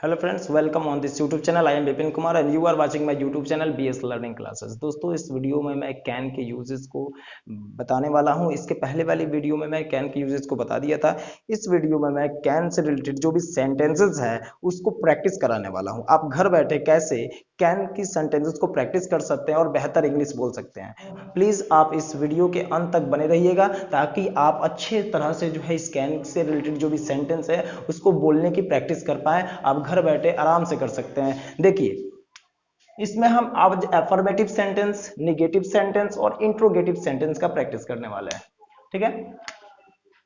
Hello friends, welcome on this YouTube channel. I am Vipin Kumar and you are watching my YouTube channel BS learning classes. दोस्तों, इस video में मैं can के uses को बताने वाला हूं। इसके पहले वाली वीडियो में मैं कैन के यूजेस को बता दिया था। इस वीडियो में मैं कैन से रिलेटेड जो भी सेंटेंसेस है उसको प्रैक्टिस कराने वाला हूं। आप घर बैठे कैसे कैन की सेंटेंसेस को प्रैक्टिस कर सकते हैं और बेहतर इंग्लिश बोल सकते हैं। प्लीज आप इस वीडियो के अंत तक बने रहिएगा ताकि आप अच्छे तरह से जो है इस कैन से रिलेटेड जो भी सेंटेंस है उसको बोलने की प्रैक्टिस कर पाए। आप घर बैठे आराम से कर सकते हैं। देखिए, इसमें हम आज एफर्मेटिव सेंटेंस, नेगेटिव सेंटेंस और इंट्रोगेटिव सेंटेंस का प्रैक्टिस करने वाले हैं। ठीक है,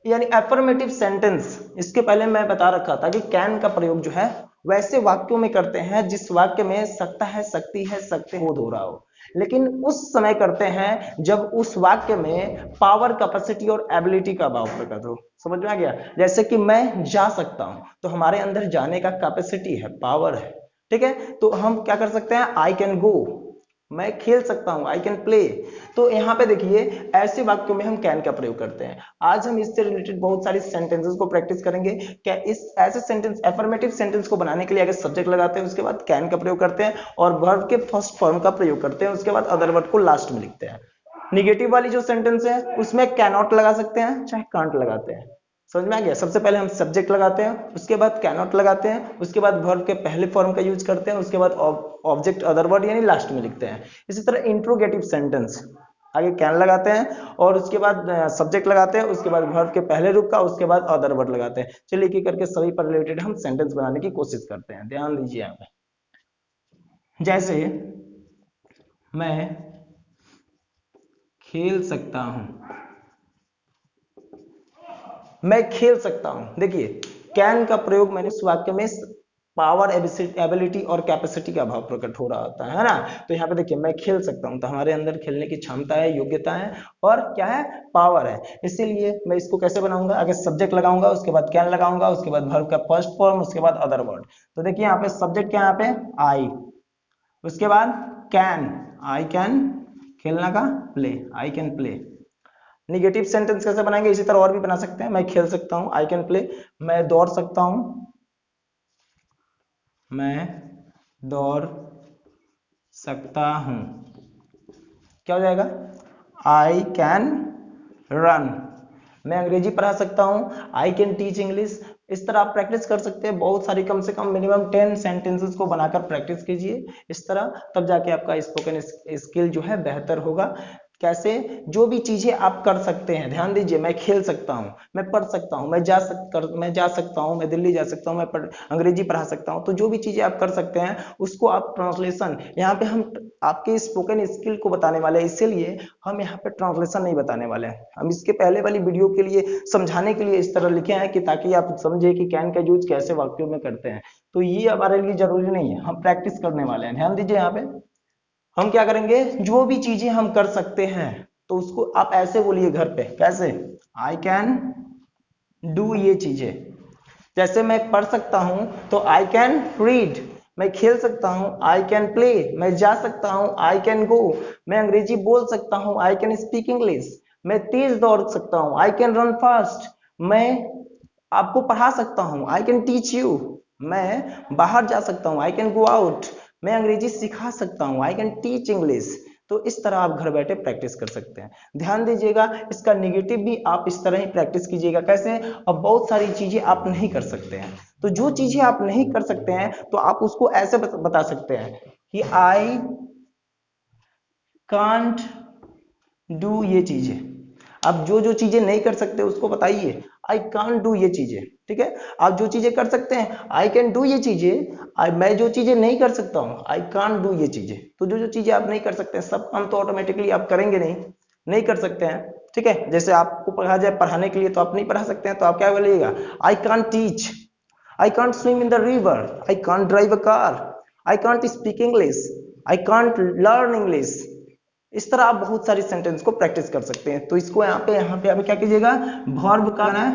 यानी एफर्मेटिव सेंटेंस, इसके पहले मैं बता रखा था कि कैन का प्रयोग जो है वैसे वाक्यों में करते हैं जिस वाक्य में सकता है, सकती है, सकते बोध हो रहा हो, लेकिन उस समय करते हैं जब उस वाक्य में पावर, कैपेसिटी और एबिलिटी का भाव प्रकट हो। समझ में आ गया? जैसे कि मैं जा सकता हूं, तो हमारे अंदर जाने का कैपेसिटी है, पावर है। ठीक है, तो हम क्या कर सकते हैं? आई कैन गो, मैं खेल सकता हूं, आई कैन प्ले। तो यहाँ पे देखिए, ऐसे वाक्यों में हम कैन का प्रयोग करते हैं। आज हम इससे रिलेटेड बहुत सारी सेंटेंसेस को प्रैक्टिस करेंगे। क्या इस ऐसे सेंटेंस, एफर्मेटिव सेंटेंस को बनाने के लिए अगर सब्जेक्ट लगाते हैं उसके बाद कैन का प्रयोग करते हैं और वर्ब के फर्स्ट फॉर्म का प्रयोग करते हैं, उसके बाद अदर वर्ड को लास्ट में लिखते हैं। निगेटिव वाली जो सेंटेंस है उसमें कैन नॉट लगा सकते हैं, चाहे कांट लगाते हैं। समझ में आ गया? सबसे पहले हम सब्जेक्ट लगाते हैं, उसके बाद कैन नॉट लगाते हैं, उसके बाद वर्ब के पहले फॉर्म का यूज करते हैं, उसके बाद ऑब्जेक्ट अदर वर्ड यानी लास्ट में लिखते हैं। इसी तरह इंट्रोगेटिव सेंटेंस, आगे कैन लगाते हैं और उसके बाद सब्जेक्ट लगाते हैं, उसके बाद वर्ब के पहले रूप का, उसके बाद अदर वर्ड लगाते हैं। चलिए, एक करके सभी पर रिलेटेड हम सेंटेंस बनाने की कोशिश करते हैं। ध्यान दीजिए यहाँ पे। जैसे मैं खेल सकता हूं, मैं खेल सकता हूं। देखिए, कैन का प्रयोग मैंने उस वाक्य में पावर, एबिलिटी और कैपेसिटी का भाव प्रकट हो रहा होता है ना। तो यहाँ पे देखिए, मैं खेल सकता हूं, तो हमारे अंदर खेलने की क्षमता है, योग्यता है और क्या है? पावर है। इसीलिए मैं इसको कैसे बनाऊंगा? आगे सब्जेक्ट लगाऊंगा, उसके बाद कैन लगाऊंगा, उसके बाद वर्ब का फर्स्ट फॉर्म, उसके बाद अदर वर्ड। तो देखिए, यहाँ पे सब्जेक्ट क्या है? यहाँ पे आई, उसके बाद कैन, आई कैन, खेलना का play, I can play. Negative sentence कैसे बनाएंगे? इसी तरह और भी बना सकते हैं। मैं खेल सकता हूं, आई कैन प्ले। मैं दौड़ सकता हूं, मैं दौड़ सकता हूं। क्या हो जाएगा? I can run. मैं अंग्रेजी पढ़ा सकता हूं, आई कैन टीच इंग्लिश। इस तरह आप प्रैक्टिस कर सकते हैं। बहुत सारी, कम से कम मिनिमम 10 सेंटेंसेस को बनाकर प्रैक्टिस कीजिए इस तरह, तब जाके आपका स्पोकन स्किल जो है बेहतर होगा। कैसे? जो भी चीजें आप कर सकते हैं, ध्यान दीजिए। मैं खेल सकता हूं, मैं पढ़ सकता हूं, मैं जा सकता हूं, मैं दिल्ली जा सकता हूं, मैं अंग्रेजी पढ़ा सकता हूं। तो जो भी चीजें आप कर सकते हैं उसको आप ट्रांसलेशन, यहाँ पे हम आपके स्पोकन स्किल को बताने वाले हैं, इसीलिए हम यहाँ पे ट्रांसलेशन नहीं बताने वाले हैं। हम इसके पहले वाली वीडियो के लिए समझाने के लिए इस तरह लिखे हैं कि ताकि आप समझे कि कैन का यूज कैसे वाक्यों में करते हैं। तो ये हमारे लिए जरूरी नहीं है, हम प्रैक्टिस करने वाले हैं। ध्यान दीजिए, यहाँ पे हम क्या करेंगे? जो भी चीजें हम कर सकते हैं तो उसको आप ऐसे बोलिए घर पे। कैसे? आई कैन डू ये चीजें। जैसे मैं पढ़ सकता हूं तो आई कैन रीड। मैं खेल सकता हूं, आई कैन प्ले। मैं जा सकता हूं, आई कैन गो। मैं अंग्रेजी बोल सकता हूं, आई कैन स्पीक इंग्लिश। मैं तेज दौड़ सकता हूं, आई कैन रन फास्ट। मैं आपको पढ़ा सकता हूं, आई कैन टीच यू। मैं बाहर जा सकता हूं, आई कैन गो आउट। मैं अंग्रेजी सिखा सकता हूं, आई कैन टीच इंग्लिश। तो इस तरह आप घर बैठे प्रैक्टिस कर सकते हैं। ध्यान दीजिएगा, इसका निगेटिव भी आप इस तरह ही प्रैक्टिस कीजिएगा। कैसे? अब बहुत सारी चीजें आप नहीं कर सकते हैं, तो जो चीजें आप नहीं कर सकते हैं तो आप उसको ऐसे बता सकते हैं कि आई कांट डू ये चीजें। आप जो जो चीजें नहीं कर सकते उसको बताइए, आई कांट डू ये चीजें। ठीक है, आप जो चीजें कर सकते हैं, आई कैन डू ये चीजें। मैं जो चीजें नहीं कर सकता हूं, आई कांट डू ये चीजें। तो जो जो चीजें आप नहीं कर सकते हैं, सब काम तो ऑटोमेटिकली आप करेंगे नहीं, नहीं कर सकते हैं। ठीक है, जैसे आपको पढ़ा जाए पढ़ाने के लिए तो आप नहीं पढ़ा सकते हैं, तो आप क्या बोलिएगा? I can't teach, I can't swim in the river, I can't drive a car, I can't speak English, I can't learn English. इस तरह आप बहुत सारी सेंटेंस को प्रैक्टिस कर सकते हैं। तो इसको यहाँ पे आप क्या कीजिएगा? वर्ब का ना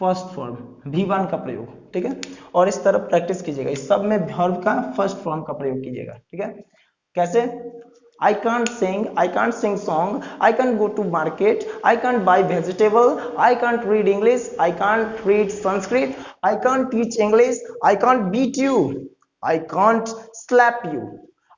फर्स्ट फॉर्म V1 का प्रयोग। ठीक है, और इस तरह प्रैक्टिस कीजिएगा। इस सब में वर्ब का फर्स्ट फॉर्म का प्रयोग कीजिएगा। ठीक है, कैसे? I can't sing song, I can't go to market, I can't buy vegetable, I can't read English, I can't read Sanskrit, I can't teach English, I can't beat you, I can't slap you,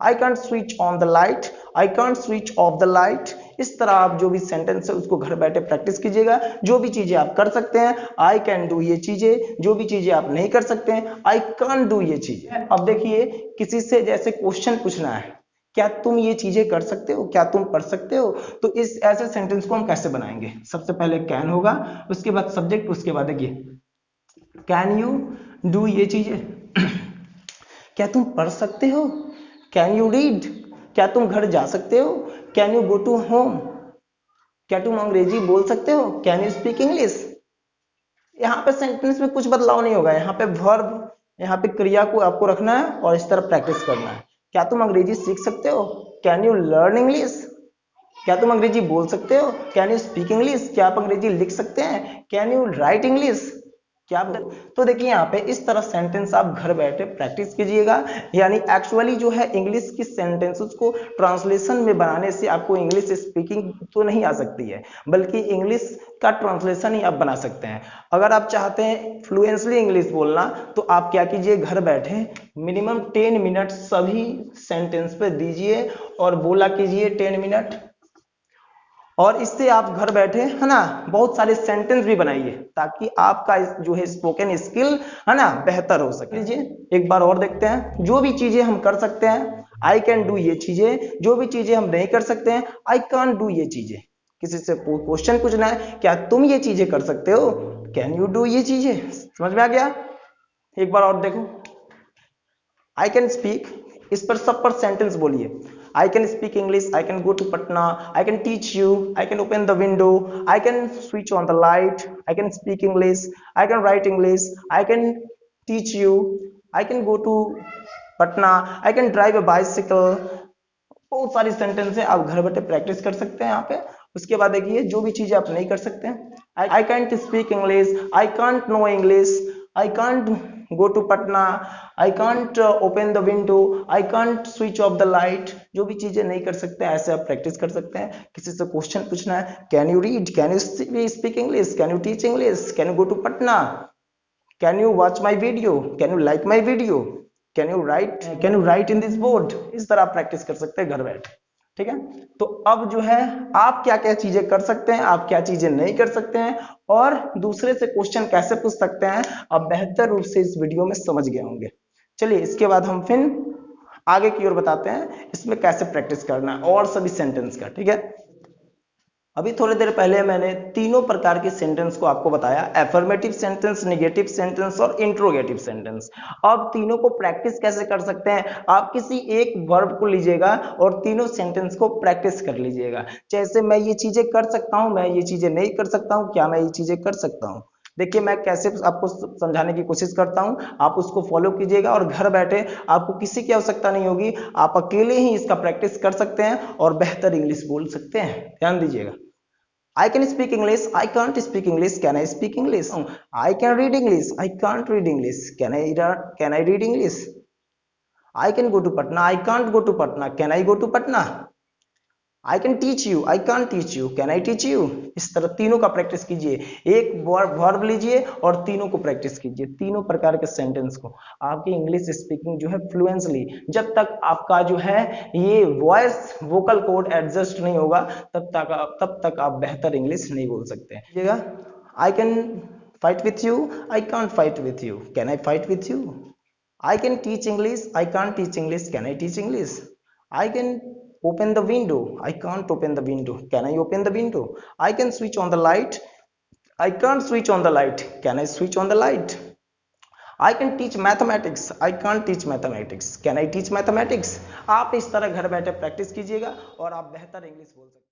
I can't switch on the light, I can't switch off the light। इस तरह आप जो भी sentence है उसको घर बैठे practice कीजिएगा। जो भी चीजें आप कर सकते हैं, आई कैन डू ये चीजें, जो भी चीजें आप नहीं कर सकते हैं, आई कांट डू ये चीजें। अब देखिए किसी से जैसे क्वेश्चन पूछना है, क्या तुम ये चीजें कर सकते हो, क्या तुम पढ़ सकते हो, तो इस ऐसे सेंटेंस को हम कैसे बनाएंगे? सबसे पहले कैन होगा, उसके बाद सब्जेक्ट, उसके बाद देखिए कैन यू डू ये चीजें क्या तुम पढ़ सकते हो? Can you read? क्या तुम घर जा सकते हो? Can you go to home? क्या तुम अंग्रेजी बोल सकते हो? Can you speak English? यहाँ पे सेंटेंस में कुछ बदलाव नहीं होगा, यहाँ पे वर्ब, यहाँ पे क्रिया को आपको रखना है और इस तरह प्रैक्टिस करना है। क्या तुम अंग्रेजी सीख सकते हो? Can you learn English? क्या तुम अंग्रेजी बोल सकते हो? Can you speak English? क्या आप अंग्रेजी लिख सकते हैं? Can you right English? क्या आप तो देखिए यहाँ पे इस तरह सेंटेंस आप घर बैठे प्रैक्टिस कीजिएगा। यानी एक्चुअली जो है इंग्लिश की सेंटेंसेस को ट्रांसलेशन में बनाने से आपको इंग्लिश स्पीकिंग तो नहीं आ सकती है, बल्कि इंग्लिश का ट्रांसलेशन ही आप बना सकते हैं। अगर आप चाहते हैं फ्लुएंटली इंग्लिश बोलना तो आप क्या कीजिए, घर बैठे मिनिमम 10 मिनट सभी सेंटेंस पे दीजिए और बोला कीजिए 10 मिनट, और इससे आप घर बैठे है ना बहुत सारे सेंटेंस भी बनाइए ताकि आपका जो है स्पोकन स्किल है ना बेहतर हो सके। एक बार और देखते हैं, जो भी चीजें हम कर सकते हैं आई कैन डू ये चीजें, जो भी चीजें हम नहीं कर सकते हैं आई कांट डू ये चीजें। किसी से क्वेश्चन पूछना है, क्या तुम ये चीजें कर सकते हो? कैन यू डू ये चीजें? समझ में आ गया? एक बार और देखो, आई कैन स्पीक, इस पर सब पर सेंटेंस बोलिए। I can speak English, I can go to Patna, I can teach you, I can open the window, I can switch on the light, I can speak English, I can write English, I can teach you, I can go to Patna, I can drive a bicycle। बहुत सारी sentence है, आप घर बैठे practice कर सकते हैं यहाँ पे। उसके बाद देखिए जो भी चीजें आप नहीं कर सकते हैं, I can't speak English, I can't know English, I can't go to Patna, I can't open the window, I can't switch off the light. जो भी चीजें नहीं कर सकते ऐसे आप प्रैक्टिस कर सकते हैं। किसी से क्वेश्चन पूछना है, can you read, can you speak English, can you teach English, can you go to Patna, can you watch my video, can you like my video, can you write in this board. इस तरह आप practice कर सकते हैं घर बैठे। ठीक है, तो अब जो है आप क्या क्या चीजें कर सकते हैं, आप क्या चीजें नहीं कर सकते हैं, और दूसरे से क्वेश्चन कैसे पूछ सकते हैं, आप बेहतर रूप से इस वीडियो में समझ गए होंगे। चलिए इसके बाद हम फिर आगे की ओर बताते हैं इसमें कैसे प्रैक्टिस करना है और सभी सेंटेंस का। ठीक है, अभी थोड़ी देर पहले मैंने तीनों प्रकार के सेंटेंस को आपको बताया, एफर्मेटिव सेंटेंस, नेगेटिव सेंटेंस और इंट्रोगेटिव सेंटेंस। अब तीनों को प्रैक्टिस कैसे कर सकते हैं, आप किसी एक वर्ब को लीजिएगा और तीनों सेंटेंस को प्रैक्टिस कर लीजिएगा। जैसे मैं ये चीजें कर सकता हूं, मैं ये चीजें नहीं कर सकता हूं, क्या मैं ये चीजें कर सकता हूं। देखिए मैं कैसे आपको समझाने की कोशिश करता हूं, आप उसको फॉलो कीजिएगा और घर बैठे आपको किसी की आवश्यकता नहीं होगी, आप अकेले ही इसका प्रैक्टिस कर सकते हैं और बेहतर इंग्लिश बोल सकते हैं। ध्यान दीजिएगा, I can speak English, I can't speak English, can I speak English? I can read English, I can't read English, can I read English? I can go to Patna, I can't go to Patna, can I go to Patna? I can teach you, I can't teach you, can I teach you? इस तरह तीनों का practice कीजिए, एक verb लीजिए और तीनों को प्रैक्टिस कीजिए, तीनों प्रकार के सेंटेंस को। आपकी इंग्लिश स्पीकिंग जो है फ्लुएंसली, जब तक आपका जो है ये वॉइस वोकल कोड एडजस्ट नहीं होगा तब तक आप बेहतर इंग्लिश नहीं बोल सकते। I can fight with you, I can't fight with you, can I fight with you? I can teach English, I can't teach English, can I teach English? I can open the window, I can't open the window, can I open the window? I can switch on the light, I can't switch on the light, can I switch on the light? I can teach mathematics, I can't teach mathematics, can I teach mathematics? आप इस तरह घर बैठे practice कीजिएगा और आप बेहतर English बोल सकते हैं।